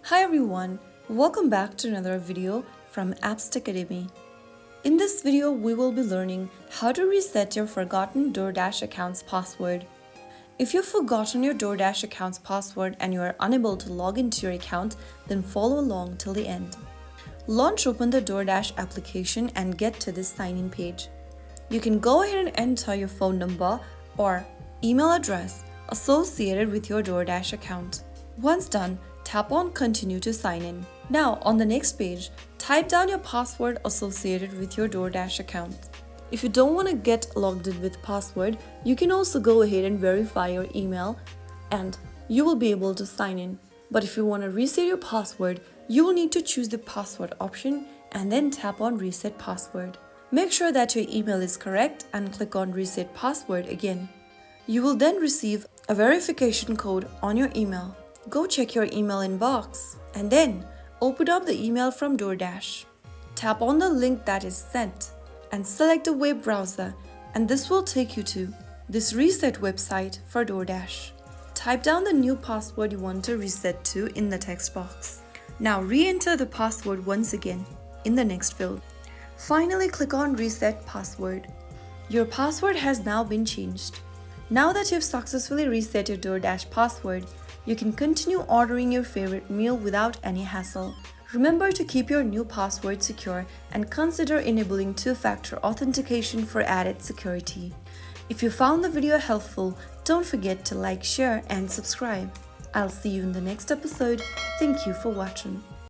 Hi everyone, welcome back to another video from Apps Academy. In this video, we will be learning how to reset your forgotten DoorDash account's password. If you've forgotten your DoorDash account's password and you are unable to log into your account, then follow along till the end. Launch open the DoorDash application and get to this sign-in page. You can go ahead and enter your phone number or email address associated with your DoorDash account. Once done, tap on Continue to sign in. Now, on the next page, type down your password associated with your DoorDash account. If you don't want to get logged in with password, you can also go ahead and verify your email and you will be able to sign in. But if you want to reset your password, you will need to choose the password option and then tap on Reset Password. Make sure that your email is correct and click on Reset Password again. You will then receive a verification code on your email. Go check your email inbox and then open up the email from DoorDash. Tap on the link that is sent and select the web browser, and this will take you to this reset website for DoorDash. Type down the new password you want to reset to in the text box. Now re-enter the password once again in the next field. Finally, click on Reset Password. Your password has now been changed. Now that you've successfully reset your DoorDash password, you can continue ordering your favorite meal without any hassle. Remember to keep your new password secure and consider enabling two-factor authentication for added security. If you found the video helpful, don't forget to like, share, and subscribe. I'll see you in the next episode. Thank you for watching.